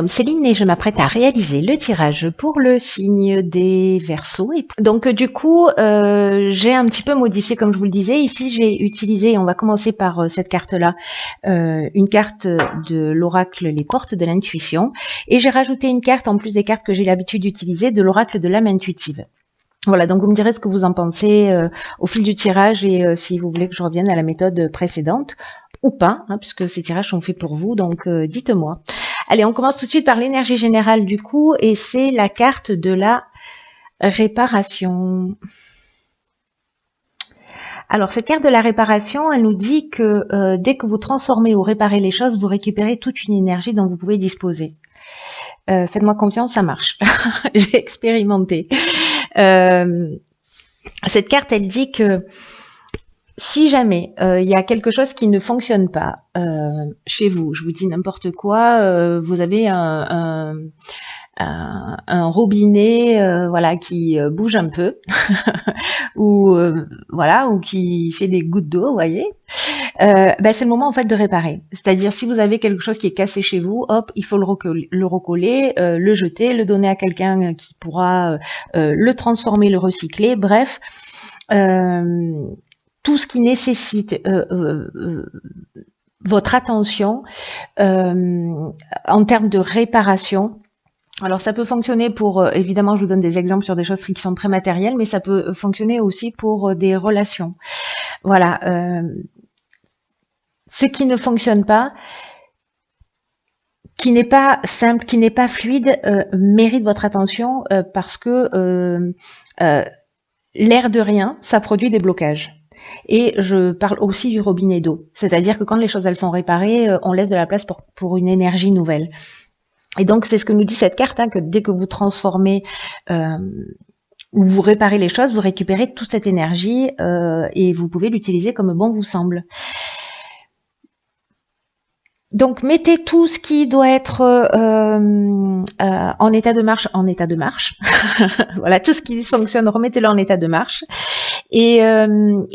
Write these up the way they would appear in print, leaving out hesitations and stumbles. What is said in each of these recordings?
Céline et je m'apprête à réaliser le tirage pour le signe des Verseaux. Et donc du coup, j'ai un petit peu modifié, comme je vous le disais. Ici, j'ai utilisé, on va commencer par cette carte-là, une carte de l'oracle Les Portes de l'intuition. Et j'ai rajouté une carte, en plus des cartes que j'ai l'habitude d'utiliser, de l'oracle de l'âme intuitive. Voilà, donc vous me direz ce que vous en pensez au fil du tirage et si vous voulez que je revienne à la méthode précédente ou pas, hein, puisque ces tirages sont faits pour vous, donc dites-moi. Allez, on commence tout de suite par l'énergie générale du coup, et c'est la carte de la réparation. Alors, cette carte de la réparation, elle nous dit que dès que vous transformez ou réparez les choses, vous récupérez toute une énergie dont vous pouvez disposer. Faites-moi confiance, ça marche. J'ai expérimenté. Cette carte, elle dit que si jamais il y a quelque chose qui ne fonctionne pas chez vous, je vous dis n'importe quoi, vous avez un robinet voilà qui bouge un peu ou voilà ou qui fait des gouttes d'eau, vous voyez, c'est le moment en fait de réparer. C'est-à-dire si vous avez quelque chose qui est cassé chez vous, hop, il faut le recoller, le jeter, le donner à quelqu'un qui pourra le transformer, le recycler, bref. Tout ce qui nécessite votre attention en termes de réparation. Alors ça peut fonctionner pour, évidemment je vous donne des exemples sur des choses qui sont très matérielles, mais ça peut fonctionner aussi pour des relations. Voilà, ce qui ne fonctionne pas, qui n'est pas simple, qui n'est pas fluide, mérite votre attention parce que l'air de rien, ça produit des blocages. Et je parle aussi du robinet d'eau. C'est-à-dire que quand les choses elles sont réparées, on laisse de la place pour une énergie nouvelle. Et donc c'est ce que nous dit cette carte, hein, que dès que vous transformez ou vous réparez les choses, vous récupérez toute cette énergie et vous pouvez l'utiliser comme bon vous semble. Donc mettez tout ce qui doit être en état de marche, voilà, tout ce qui fonctionne, remettez-le en état de marche. Et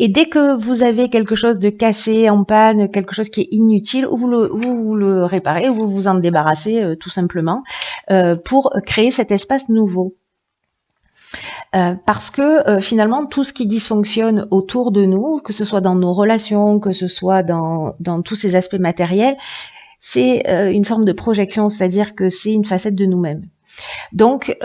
dès que vous avez quelque chose de cassé, en panne, quelque chose qui est inutile, vous le réparez, ou vous vous en débarrassez tout simplement pour créer cet espace nouveau. Parce que finalement, tout ce qui dysfonctionne autour de nous, que ce soit dans nos relations, que ce soit dans tous ces aspects matériels, c'est une forme de projection, c'est-à-dire que c'est une facette de nous-mêmes. Donc,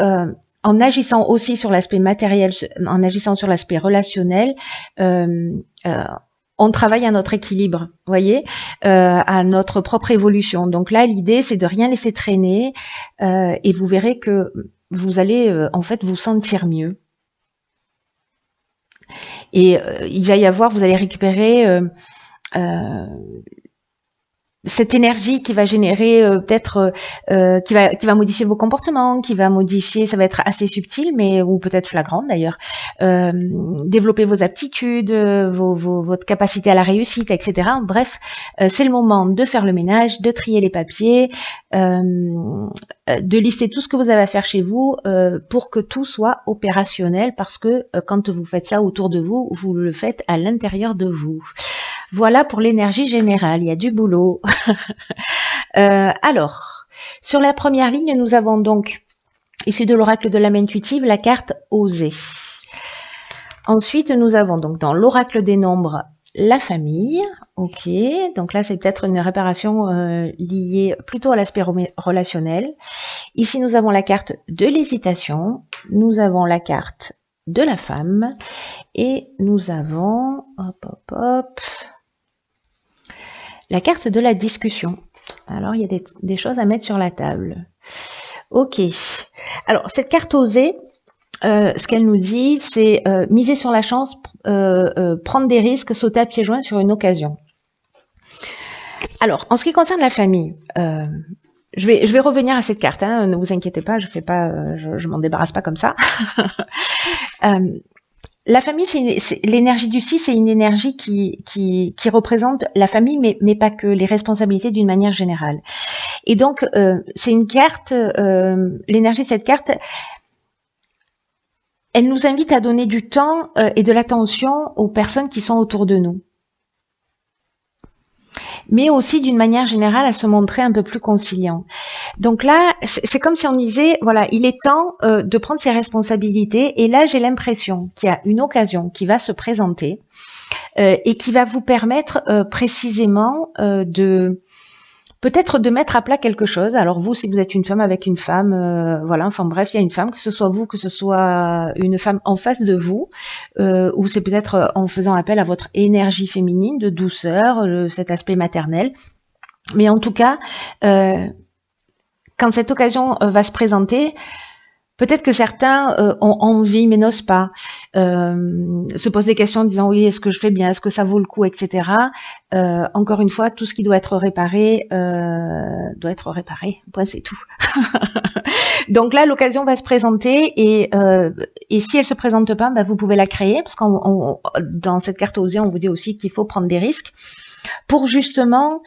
en agissant aussi sur l'aspect matériel, en agissant sur l'aspect relationnel, on travaille à notre équilibre, voyez, à notre propre évolution. Donc là, l'idée, c'est de rien laisser traîner et vous verrez que vous allez en fait vous sentir mieux. Et il va y avoir, vous allez récupérer cette énergie qui va générer peut-être qui va modifier vos comportements, qui va modifier, ça va être assez subtil, mais ou peut-être flagrant d'ailleurs, développer vos aptitudes, votre capacité à la réussite, etc. Bref, c'est le moment de faire le ménage, de trier les papiers, de lister tout ce que vous avez à faire chez vous pour que tout soit opérationnel, parce que quand vous faites ça autour de vous, vous le faites à l'intérieur de vous. Voilà pour l'énergie générale, il y a du boulot. Alors, sur la première ligne, nous avons donc, issu de l'oracle de l'âme intuitive, la carte Oser. Ensuite, nous avons donc dans l'oracle des nombres, la famille. Ok, donc là, c'est peut-être une réparation liée plutôt à l'aspect relationnel. Ici, nous avons la carte de l'hésitation. Nous avons la carte de la femme. Et nous avons, la carte de la discussion. Alors, il y a des choses à mettre sur la table. Ok. Alors, cette carte Oser, ce qu'elle nous dit, c'est miser sur la chance, prendre des risques, sauter à pieds joints sur une occasion. Alors, en ce qui concerne la famille, je vais revenir à cette carte. Hein, ne vous inquiétez pas, je m'en débarrasse pas comme ça. La famille, c'est l'énergie du 6, c'est une énergie qui représente la famille, mais pas que, les responsabilités d'une manière générale. Et donc, c'est une carte, l'énergie de cette carte, elle nous invite à donner du temps et de l'attention aux personnes qui sont autour de nous. mais aussi d'une manière générale à se montrer un peu plus conciliant. Donc là, c'est comme si on disait, voilà, il est temps de prendre ses responsabilités, et là j'ai l'impression qu'il y a une occasion qui va se présenter et qui va vous permettre précisément peut-être de mettre à plat quelque chose. Alors vous, si vous êtes une femme avec une femme, voilà, enfin bref, il y a une femme, que ce soit vous, que ce soit une femme en face de vous, ou c'est peut-être en faisant appel à votre énergie féminine, de douceur, cet aspect maternel. Mais en tout cas, quand cette occasion va se présenter, peut-être que certains ont envie mais n'osent pas, se posent des questions en disant oui, est-ce que je fais bien, est-ce que ça vaut le coup, etc. Encore une fois, tout ce qui doit être réparé, point, c'est tout. Donc là, l'occasion va se présenter, et si elle se présente pas, bah, vous pouvez la créer, parce qu'on dans cette carte oser, on vous dit aussi qu'il faut prendre des risques pour justement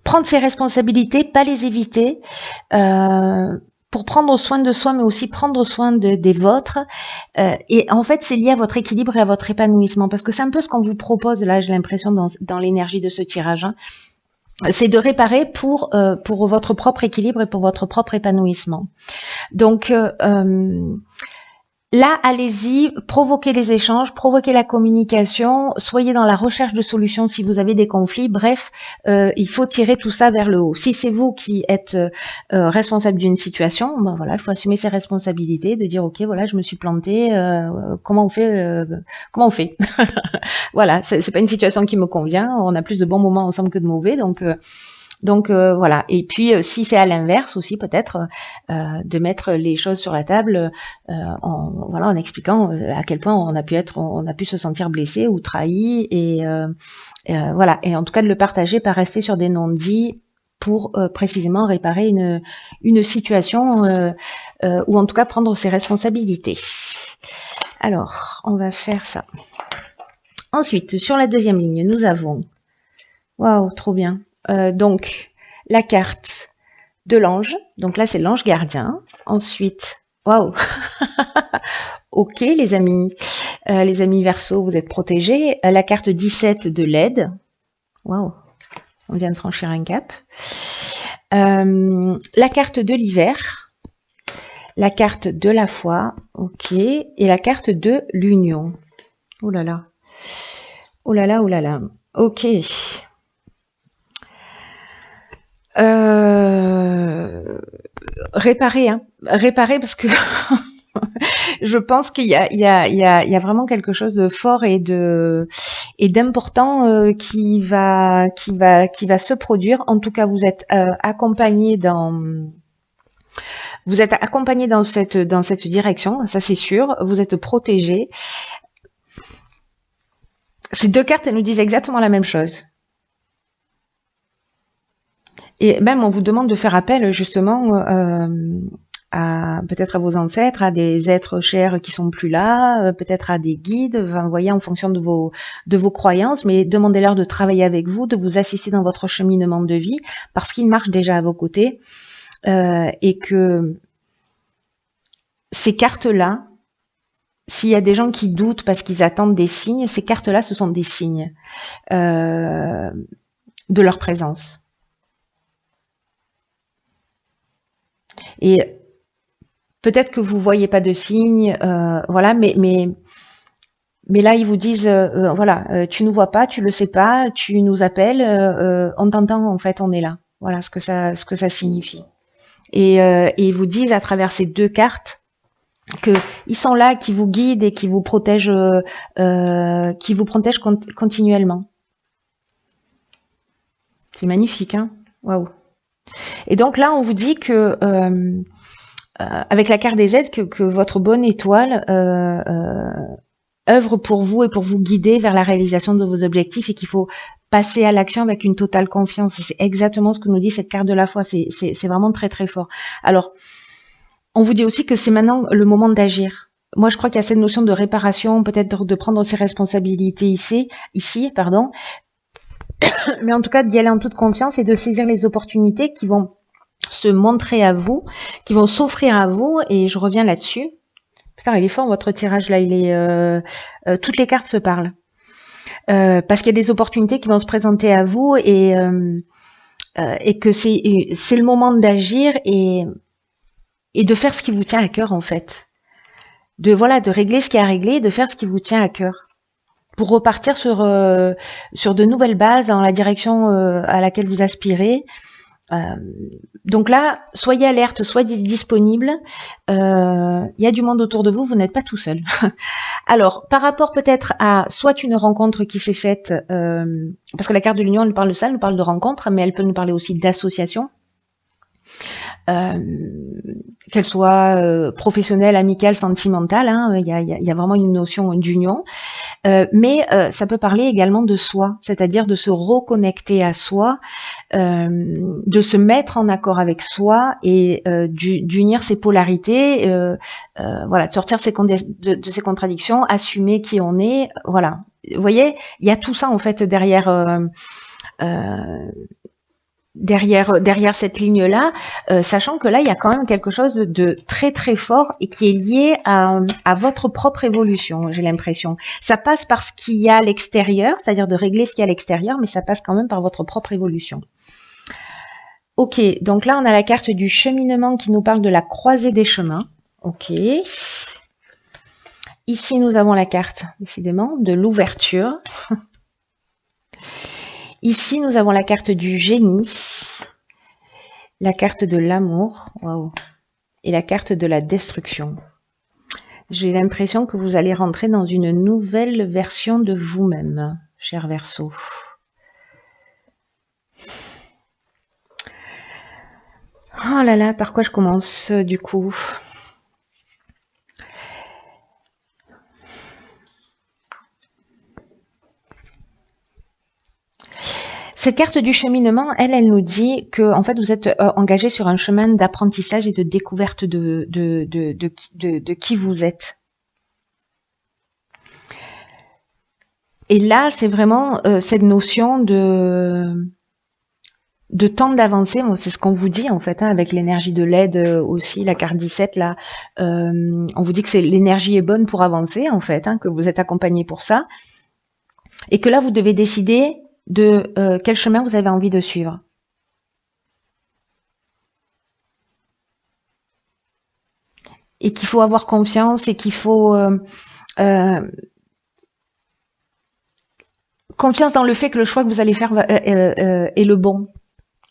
prendre ses responsabilités, pas les éviter, pour prendre soin de soi, mais aussi prendre soin des vôtres. Et en fait, c'est lié à votre équilibre et à votre épanouissement, parce que c'est un peu ce qu'on vous propose là, j'ai l'impression, dans l'énergie de ce tirage. Hein. C'est de réparer pour votre propre équilibre et pour votre propre épanouissement. Donc, là, allez-y, provoquez les échanges, provoquez la communication, soyez dans la recherche de solutions si vous avez des conflits. Bref, il faut tirer tout ça vers le haut. Si c'est vous qui êtes responsable d'une situation, ben voilà, il faut assumer ses responsabilités, de dire ok, voilà, je me suis plantée, comment on fait Voilà, c'est pas une situation qui me convient. On a plus de bons moments ensemble que de mauvais, donc voilà. Et puis si c'est à l'inverse aussi, peut-être de mettre les choses sur la table en expliquant à quel point on a pu se sentir blessé ou trahi, et voilà. Et en tout cas de le partager, pas rester sur des non-dits, pour précisément réparer une situation ou en tout cas prendre ses responsabilités. Alors on va faire ça. Ensuite, sur la deuxième ligne, nous avons, waouh, trop bien. Donc, la carte de l'ange. Donc là, c'est l'ange gardien. Ensuite, waouh. Ok, les amis Verseau, vous êtes protégés. La carte 17 de l'aide. Waouh, on vient de franchir un cap. La carte de l'hiver. La carte de la foi. Ok. Et la carte de l'union. Oh là là. Oh là là, oh là là. Ok. Réparer parce que je pense qu'il y a vraiment quelque chose de fort et d'important qui va se produire. En tout cas, vous êtes accompagné dans cette direction, ça c'est sûr. Vous êtes protégé. Ces deux cartes, elles nous disent exactement la même chose. Et même on vous demande de faire appel justement peut-être à vos ancêtres, à des êtres chers qui sont plus là, peut-être à des guides, enfin, vous voyez, en fonction de vos croyances, mais demandez-leur de travailler avec vous, de vous assister dans votre cheminement de vie, parce qu'ils marchent déjà à vos côtés, et que ces cartes-là, s'il y a des gens qui doutent parce qu'ils attendent des signes, ces cartes-là, ce sont des signes de leur présence. Et peut-être que vous voyez pas de signes, voilà, mais là ils vous disent, voilà, tu nous vois pas, tu le sais pas, tu nous appelles, on t'entend, en fait, on est là. Voilà ce que ça signifie. Et ils vous disent à travers ces deux cartes que ils sont là, qui vous guident et qui vous protègent continuellement. C'est magnifique, hein? Waouh. Et donc là, on vous dit que avec la carte des aides, que votre bonne étoile œuvre pour vous et pour vous guider vers la réalisation de vos objectifs, et qu'il faut passer à l'action avec une totale confiance. Et c'est exactement ce que nous dit cette carte de la foi. C'est vraiment très très fort. Alors, on vous dit aussi que c'est maintenant le moment d'agir. Moi, je crois qu'il y a cette notion de réparation, peut-être de prendre ses responsabilités ici, mais en tout cas d'y aller en toute confiance et de saisir les opportunités qui vont se montrer à vous, qui vont s'offrir à vous. Et je reviens là-dessus. Putain, il est fort votre tirage là, toutes les cartes se parlent. parce qu'il y a des opportunités qui vont se présenter à vous et que c'est le moment d'agir et de faire ce qui vous tient à cœur en fait. De régler ce qui est à régler, de faire ce qui vous tient à cœur pour repartir sur de nouvelles bases dans la direction à laquelle vous aspirez. Donc là, soyez alerte, soyez disponible. Il y a du monde autour de vous, vous n'êtes pas tout seul. Alors, par rapport peut-être à soit une rencontre qui s'est faite, parce que la carte de l'union, elle nous parle de ça, elle nous parle de rencontre, mais elle peut nous parler aussi d'association. Qu'elle soit professionnelle, amicale, sentimentale, hein, il y a vraiment une notion d'union, mais ça peut parler également de soi, c'est-à-dire de se reconnecter à soi, de se mettre en accord avec soi et d'unir ses polarités, voilà, de sortir de ses contradictions, assumer qui on est, voilà. Vous voyez, il y a tout ça en fait derrière cette ligne-là, sachant que là, il y a quand même quelque chose de très très fort et qui est lié à votre propre évolution, j'ai l'impression. Ça passe par ce qu'il y a à l'extérieur, c'est-à-dire de régler ce qu'il y a à l'extérieur, mais ça passe quand même par votre propre évolution. Ok, donc là, on a la carte du cheminement qui nous parle de la croisée des chemins. Ok. Ici, nous avons la carte, décidément, de l'ouverture. Ici, nous avons la carte du génie, la carte de l'amour, waouh, et la carte de la destruction. J'ai l'impression que vous allez rentrer dans une nouvelle version de vous-même, cher Verseau. Oh là là, par quoi je commence du coup ? Cette carte du cheminement, elle nous dit que en fait vous êtes engagé sur un chemin d'apprentissage et de découverte de qui vous êtes. Et là, c'est vraiment cette notion de temps d'avancée. C'est ce qu'on vous dit en fait, hein, avec l'énergie de l'aide aussi, la carte 17 là. On vous dit que l'énergie est bonne pour avancer en fait, hein, que vous êtes accompagné pour ça, et que là vous devez décider de quel chemin vous avez envie de suivre. Et qu'il faut avoir confiance et qu'il faut confiance dans le fait que le choix que vous allez faire est le bon.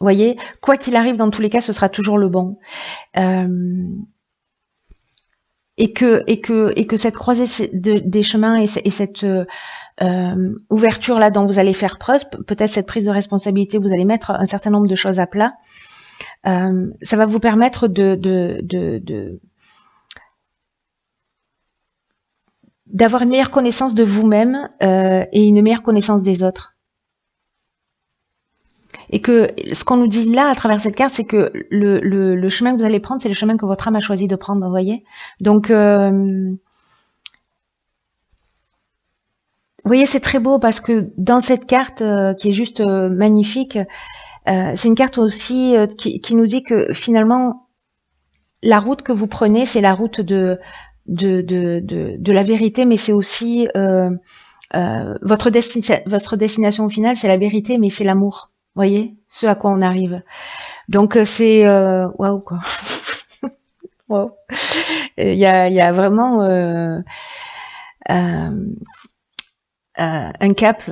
Vous voyez, quoi qu'il arrive, dans tous les cas, ce sera toujours le bon. Et que cette croisée des chemins et cette ouverture là dont vous allez faire preuve, peut-être cette prise de responsabilité, vous allez mettre un certain nombre de choses à plat, ça va vous permettre d'avoir une meilleure connaissance de vous-même et une meilleure connaissance des autres. Et que ce qu'on nous dit là à travers cette carte, c'est que le chemin que vous allez prendre, c'est le chemin que votre âme a choisi de prendre, vous voyez. Donc vous voyez, c'est très beau parce que dans cette carte qui est juste magnifique, c'est une carte aussi qui nous dit que finalement, la route que vous prenez, c'est la route de la vérité, mais c'est aussi votre destination finale, c'est la vérité, mais c'est l'amour. Vous voyez, ce à quoi on arrive. Donc c'est waouh quoi. Wow. Il y a vraiment un cap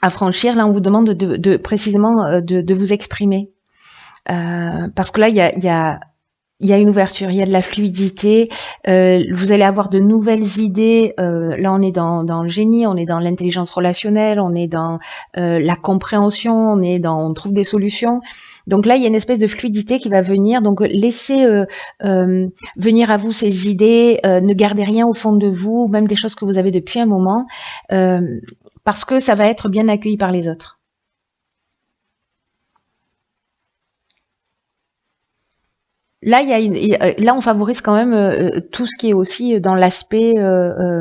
à franchir. Là, on vous demande précisément de vous exprimer. Parce que là, il y a une ouverture, il y a de la fluidité, vous allez avoir de nouvelles idées. Là, on est dans le génie, on est dans l'intelligence relationnelle, on est dans la compréhension, on trouve des solutions. Donc là, il y a une espèce de fluidité qui va venir. Donc laissez venir à vous ces idées, ne gardez rien au fond de vous, même des choses que vous avez depuis un moment, parce que ça va être bien accueilli par les autres. Là, là, on favorise quand même tout ce qui est aussi dans l'aspect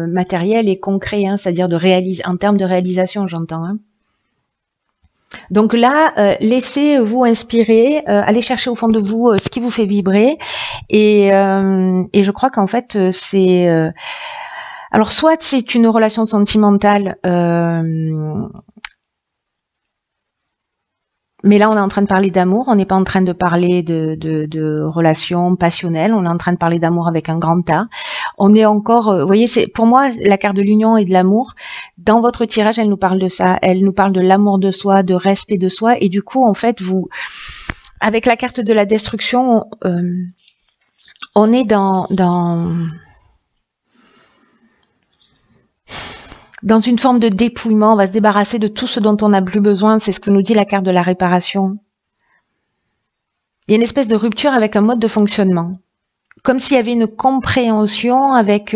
matériel et concret, hein, c'est-à-dire en termes de réalisation, j'entends. Hein. Donc là, laissez-vous inspirer, allez chercher au fond de vous ce qui vous fait vibrer, et je crois qu'en fait, c'est Alors, soit c'est une relation sentimentale, mais là, on est en train de parler d'amour, on n'est pas en train de parler de relations passionnelles, on est en train de parler d'amour avec un grand A. On est encore, vous voyez, c'est pour moi la carte de l'union et de l'amour. Dans votre tirage, elle nous parle de ça, elle nous parle de l'amour de soi, de respect de soi, et du coup, en fait, vous, avec la carte de la destruction, on est dans une forme de dépouillement, on va se débarrasser de tout ce dont on n'a plus besoin, c'est ce que nous dit la carte de la réparation. Il y a une espèce de rupture avec un mode de fonctionnement. Comme s'il y avait une compréhension avec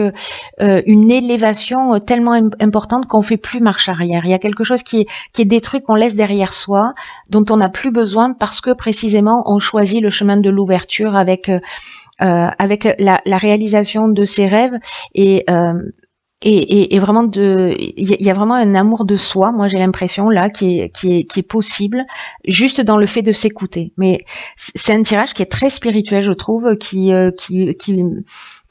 une élévation tellement importante qu'on fait plus marche arrière. Il y a quelque chose qui est détruit, qu'on laisse derrière soi, dont on n'a plus besoin parce que précisément on choisit le chemin de l'ouverture avec la réalisation de ses rêves et vraiment il y a vraiment un amour de soi, moi j'ai l'impression là qui est possible juste dans le fait de s'écouter. Mais c'est un tirage qui est très spirituel, je trouve, qui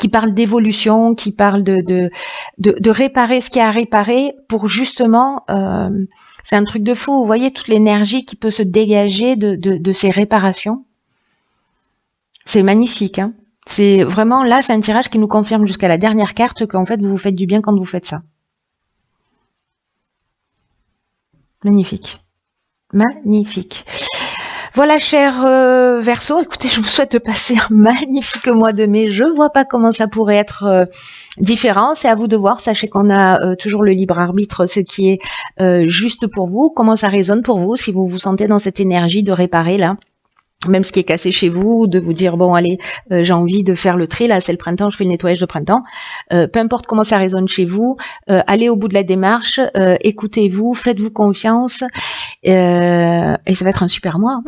parle d'évolution, qui parle de réparer ce qu'il y a à réparer pour justement c'est un truc de fou, vous voyez toute l'énergie qui peut se dégager de ces réparations. C'est magnifique, hein. C'est vraiment, là, c'est un tirage qui nous confirme jusqu'à la dernière carte qu'en fait, vous vous faites du bien quand vous faites ça. Magnifique. Magnifique. Voilà, cher Verseau, écoutez, je vous souhaite de passer un magnifique mois de mai. Je vois pas comment ça pourrait être différent. C'est à vous de voir. Sachez qu'on a toujours le libre arbitre, ce qui est juste pour vous. Comment ça résonne pour vous, si vous vous sentez dans cette énergie de réparer, là. Même ce qui est cassé chez vous, de vous dire bon allez, j'ai envie de faire le tri, là c'est le printemps, je fais le nettoyage de printemps. Peu importe comment ça résonne chez vous, allez au bout de la démarche, écoutez-vous, faites-vous confiance, et ça va être un super mois.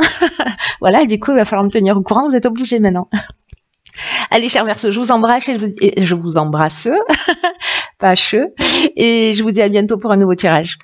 Voilà, du coup il va falloir me tenir au courant, vous êtes obligés maintenant. Allez, chers Verseaux, je vous embrasse et je vous embrasse, pas che, et je vous dis à bientôt pour un nouveau tirage.